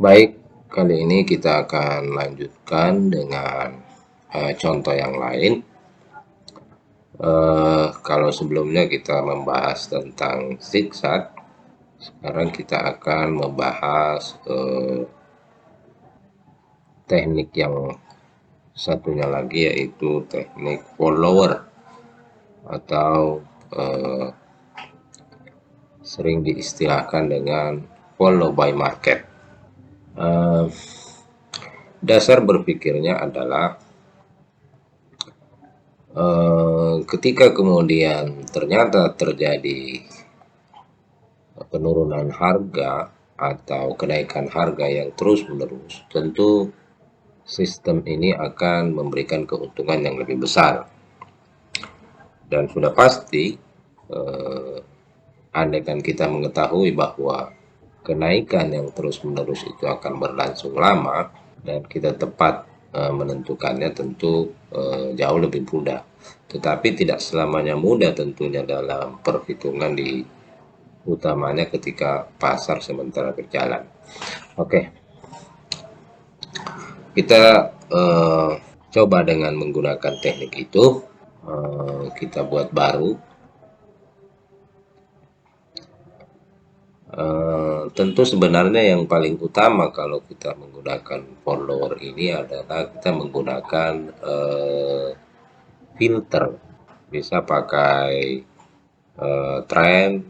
Baik, kali ini kita akan lanjutkan dengan contoh yang lain. Kalau sebelumnya kita membahas tentang zigzag, sekarang kita akan membahas teknik yang satunya lagi, yaitu teknik follower atau eh, sering diistilahkan dengan follow by market. Eh, Dasar berpikirnya adalah ketika kemudian ternyata terjadi penurunan harga atau kenaikan harga yang terus-menerus, tentu sistem ini akan memberikan keuntungan yang lebih besar. Dan sudah pasti, eh, andaikan kita mengetahui bahwa kenaikan yang terus-menerus itu akan berlangsung lama dan kita tepat menentukannya, tentu jauh lebih mudah. Tetapi tidak selamanya mudah tentunya dalam perhitungan di utamanya ketika pasar sementara berjalan. Oke, kita coba dengan menggunakan teknik itu. Kita buat baru. Tentu sebenarnya yang paling utama kalau kita menggunakan follower ini adalah kita menggunakan filter. Bisa pakai trend,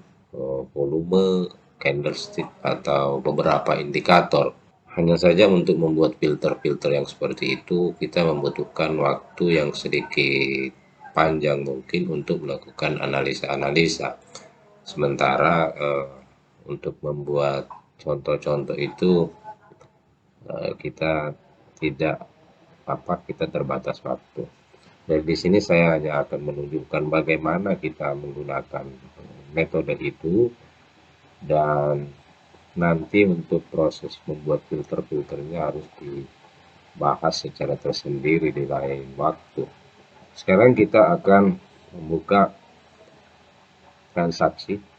volume, candlestick, atau beberapa indikator. Hanya saja untuk membuat filter-filter yang seperti itu, kita membutuhkan waktu yang sedikit panjang mungkin untuk melakukan analisa-analisa. Sementara untuk membuat contoh-contoh itu kita tidak kita terbatas waktu. Dari di sini saya hanya akan menunjukkan bagaimana kita menggunakan metode itu, dan nanti untuk proses membuat filter-filternya harus dibahas secara tersendiri di lain waktu. Sekarang kita akan membuka transaksi.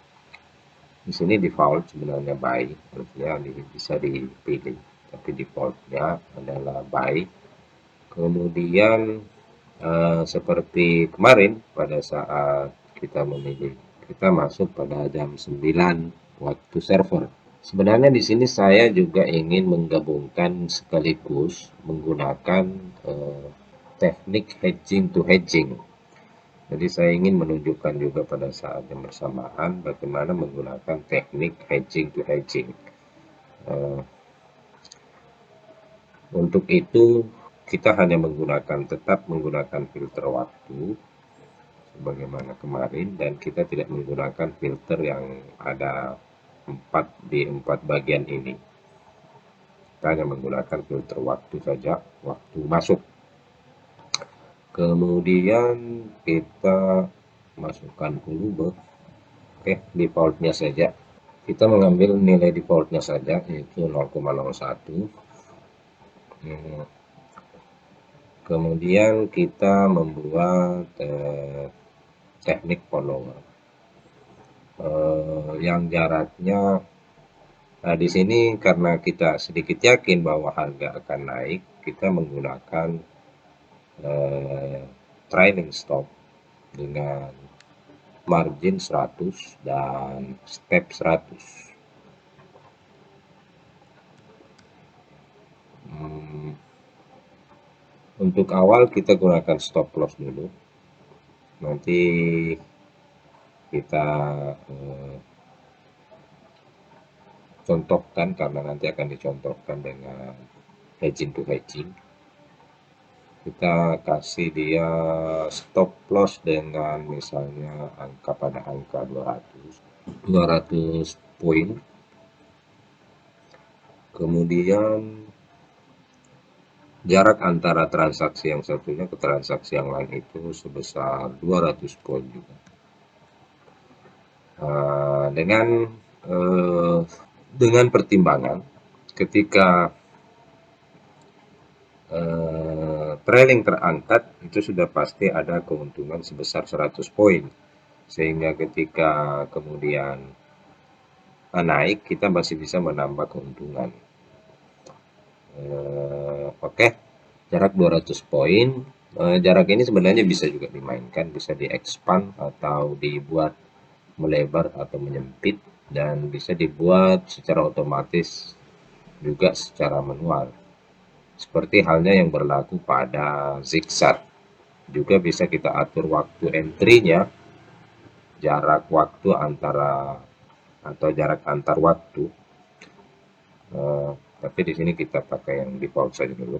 Di sini default sebenarnya buy, artinya bisa dipilih, tapi defaultnya adalah buy. Kemudian seperti kemarin pada saat kita memilih, kita masuk pada jam 9 waktu server. Sebenarnya di sini saya juga ingin menggabungkan sekaligus menggunakan teknik hedging to hedging. Jadi saya ingin menunjukkan juga pada saat yang bersamaan bagaimana menggunakan teknik hedging to hedging. Untuk itu kita hanya tetap menggunakan filter waktu sebagaimana kemarin, dan kita tidak menggunakan filter yang ada di empat bagian ini. Kita hanya menggunakan filter waktu saja, waktu masuk. Kemudian kita masukkan volume. Oke, defaultnya saja. Kita mengambil nilai defaultnya saja, yaitu 0,01. Kemudian kita membuat teknik follower yang jaraknya di sini, karena kita sedikit yakin bahwa harga akan naik, kita menggunakan trailing stop dengan margin 100 dan step 100. Untuk awal kita gunakan stop loss dulu, nanti kita contohkan, karena nanti akan dicontohkan dengan hedging to hedging. Kita kasih dia stop loss dengan misalnya pada angka 200 poin. Kemudian jarak antara transaksi yang satunya ke transaksi yang lain itu sebesar 200 poin juga. Dengan pertimbangan ketika trailing terangkat, itu sudah pasti ada keuntungan sebesar 100 poin, sehingga ketika kemudian naik kita masih bisa menambah keuntungan. Oke, jarak 200 poin. Jarak ini sebenarnya bisa juga dimainkan, bisa di-expand atau dibuat melebar atau menyempit, dan bisa dibuat secara otomatis juga secara manual. Seperti halnya yang berlaku pada zigzag. Juga bisa kita atur waktu entry-nya, jarak waktu antara atau jarak antar waktu. Eh, tapi di sini kita pakai yang default saja dulu.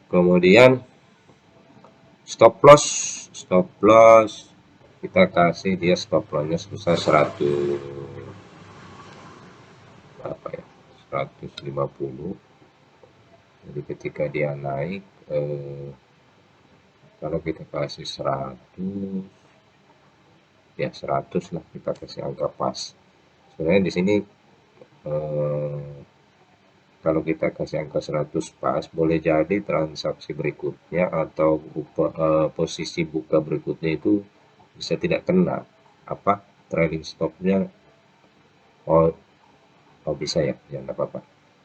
Kemudian stop loss kita kasih dia stop lossnya sebesar 100 berapa ya, 150. Jadi ketika dia naik, kalau kita kasih 100, ya 100 lah, kita kasih angka pas. Sebenarnya di sini eh, kalau kita kasih angka 100 pas, boleh jadi transaksi berikutnya atau posisi buka berikutnya itu bisa tidak kena apa trailing stopnya. Oh, oh bisa ya, ya enggak apa-apa.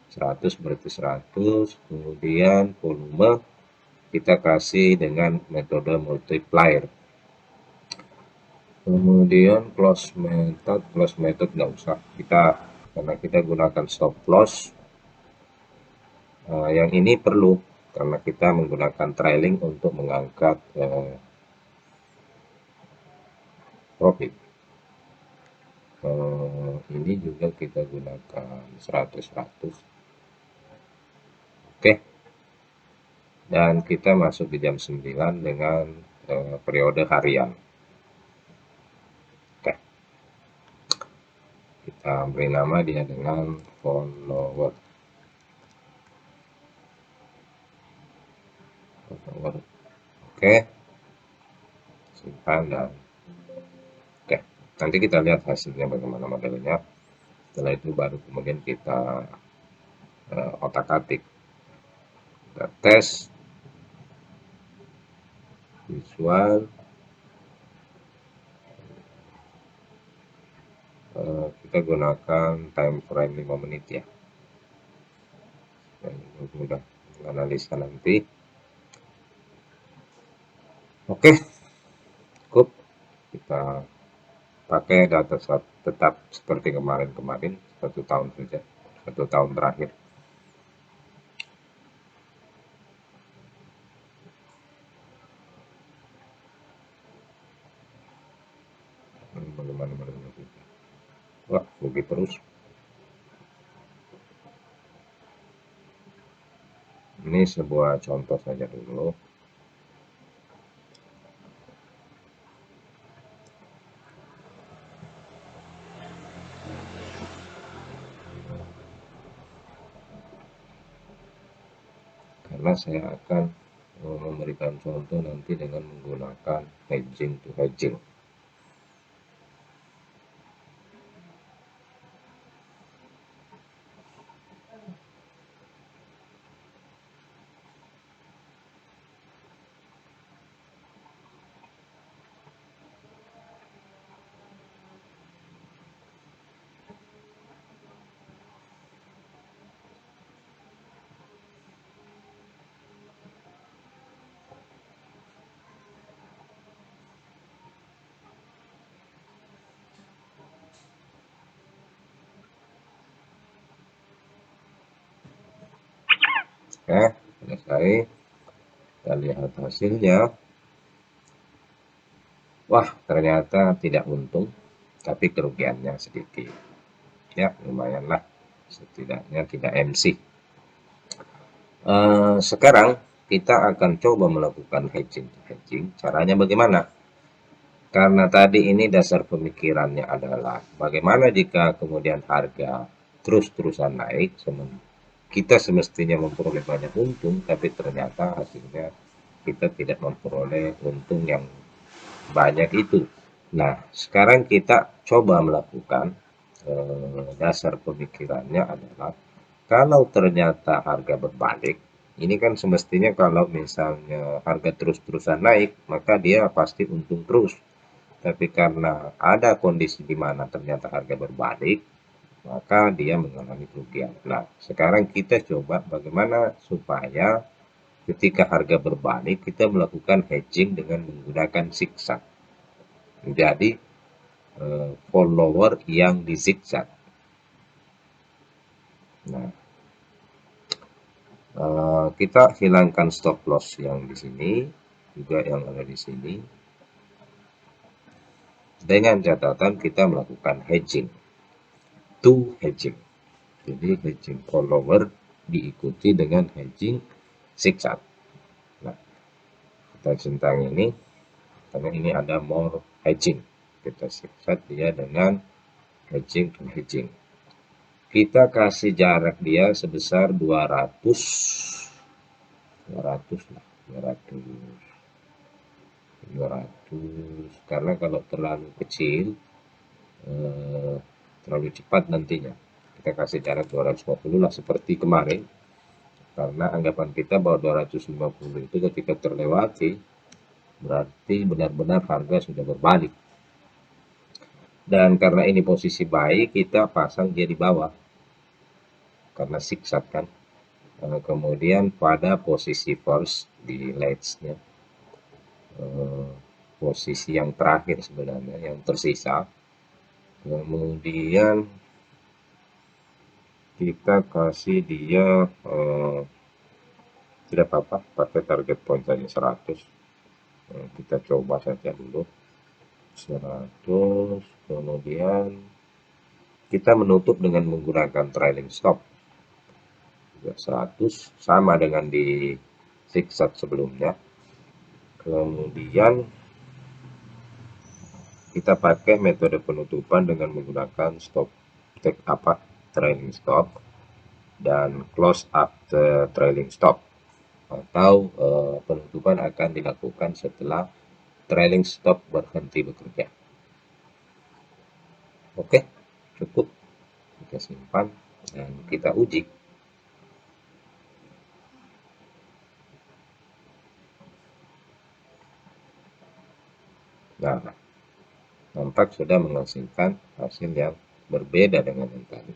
100 berarti 100, kemudian volume kita kasih dengan metode multiplier. Kemudian close method nggak usah kita, karena kita gunakan stop loss. Yang ini perlu karena kita menggunakan trailing untuk mengangkat profit. Ini juga kita gunakan 100-100. Oke, dan kita masuk di jam 9 dengan periode harian. Oke, kita beri nama dia dengan follower. Oke, simpan dan oke. Nanti kita lihat hasilnya bagaimana modelnya. Setelah itu baru kemudian kita otak-atik. Kita tes visual. Kita gunakan time frame 5 menit ya. Mudah menganalisa nanti. Oke, cukup. Kita pakai data tetap seperti kemarin-kemarin, 1 tahun saja, 1 tahun terakhir. Bagaimana? Wah, rugi terus. Ini sebuah contoh saja dulu. Karena saya akan memberikan contoh nanti dengan menggunakan hedging to hedging. Selesai. Kita lihat hasilnya. Wah, ternyata tidak untung, tapi kerugiannya sedikit. Ya, lumayanlah. Setidaknya tidak MC. Sekarang kita akan coba melakukan hedging. Caranya bagaimana? Karena tadi ini dasar pemikirannya adalah bagaimana jika kemudian harga terus-terusan naik, kita semestinya memperoleh banyak untung, tapi ternyata hasilnya kita tidak memperoleh untung yang banyak itu. Nah, sekarang kita coba melakukan dasar pemikirannya adalah kalau ternyata harga berbalik, ini kan semestinya kalau misalnya harga terus-terusan naik, maka dia pasti untung terus. Tapi karena ada kondisi di mana ternyata harga berbalik, maka dia mengalami kerugian. Nah, sekarang kita coba bagaimana supaya ketika harga berbalik kita melakukan hedging dengan menggunakan zigzag. Jadi follower yang di zigzag. Nah, kita hilangkan stop loss yang di sini, juga yang ada di sini. Dengan catatan kita melakukan hedging. Hedging. Jadi hedging follower diikuti dengan hedging zigzag. Nah, kita centang ini karena ini ada more hedging. Kita zigzag dia dengan hedging to hedging. Kita kasih jarak dia sebesar 200 lah, 200 karena kalau terlalu kecil terlalu cepat nantinya. Kita kasih jarak 250 lah seperti kemarin, karena anggapan kita bahwa 250 itu ketika terlewati berarti benar-benar harga sudah berbalik. Dan karena ini posisi buy, kita pasang dia di bawah karena zigzag kan. Kemudian pada posisi first di ledge-nya, posisi yang terakhir sebenarnya yang tersisa, kemudian kita kasih dia tidak apa-apa pakai target point saja 100. Kita coba saja dulu 100, kemudian kita menutup dengan menggunakan trailing stop juga 100, sama dengan di zigzag sebelumnya. Kemudian kita pakai metode penutupan dengan menggunakan stop take trailing stop dan close after trailing stop, atau penutupan akan dilakukan setelah trailing stop berhenti bekerja. Oke, cukup. Kita simpan dan kita uji. Nah, nampak sudah menghasilkan hasil yang berbeda dengan yang tadi.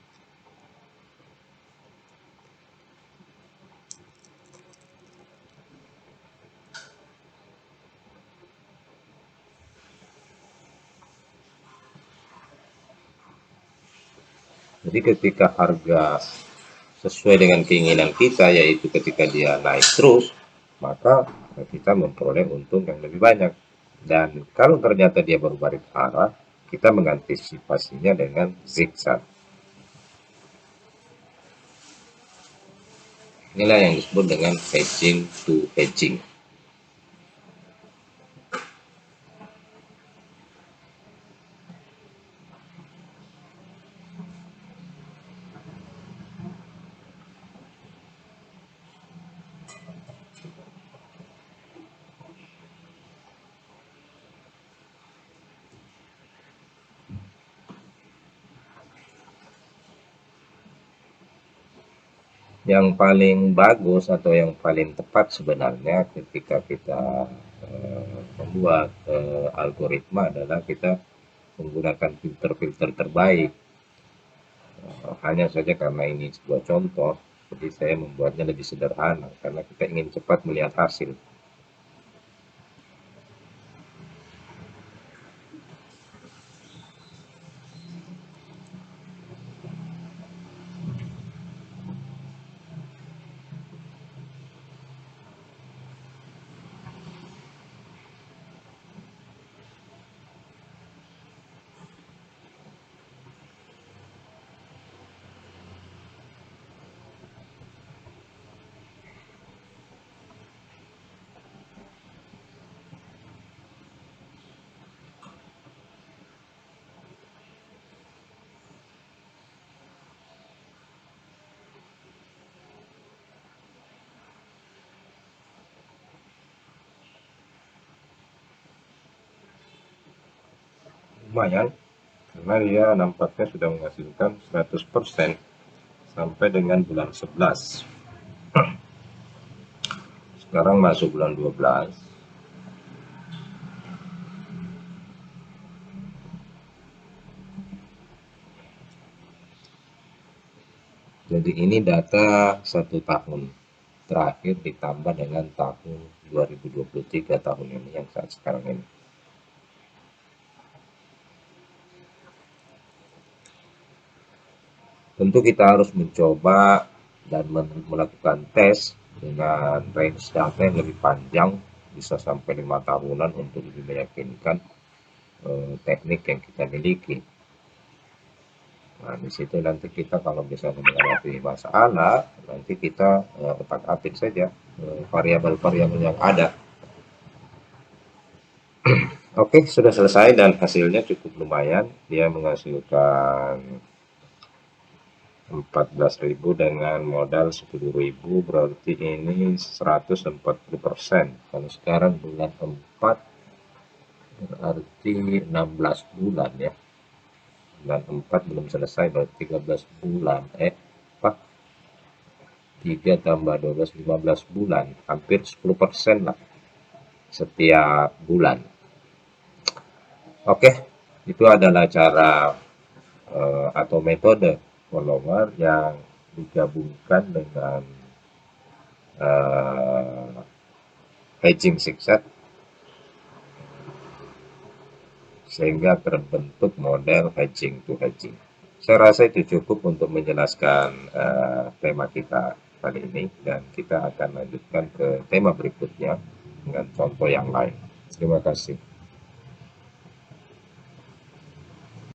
Jadi ketika harga sesuai dengan keinginan kita, yaitu ketika dia naik terus, maka kita memperoleh untung yang lebih banyak. Dan kalau ternyata dia berbalik arah, kita mengantisipasinya dengan zigzag. Inilah yang disebut dengan hedging to hedging. Yang paling bagus atau yang paling tepat sebenarnya ketika kita membuat algoritma adalah kita menggunakan filter-filter terbaik. Hanya saja karena ini sebuah contoh, jadi saya membuatnya lebih sederhana karena kita ingin cepat melihat hasil. Lumayan, karena dia nampaknya sudah menghasilkan 100% sampai dengan bulan 11. Sekarang masuk bulan 12. Jadi ini data 1 tahun terakhir ditambah dengan tahun 2023, tahun ini yang saat sekarang ini. Tentu kita harus mencoba dan melakukan tes dengan range data yang lebih panjang, bisa sampai 5 tahunan untuk lebih meyakinkan teknik yang kita miliki. Nah, di situ nanti kita kalau misalnya menghadapi masalah, nanti kita otak-atik saja variabel-variabel yang ada. Oke, sudah selesai dan hasilnya cukup lumayan. Dia menghasilkan 14.000 dengan modal 10.000, berarti ini 140%. Kalau sekarang bulan 4 berarti 16 bulan ya. Bulan 4 belum selesai, berarti 13 bulan. Pak, 3 tambah 12, 15 bulan. Hampir 10% lah setiap bulan. Oke, itu adalah cara atau metode follower yang digabungkan dengan hedging zigzag sehingga terbentuk model hedging to hedging. Saya rasa itu cukup untuk menjelaskan tema kita kali ini, dan kita akan lanjutkan ke tema berikutnya dengan contoh yang lain. Terima kasih.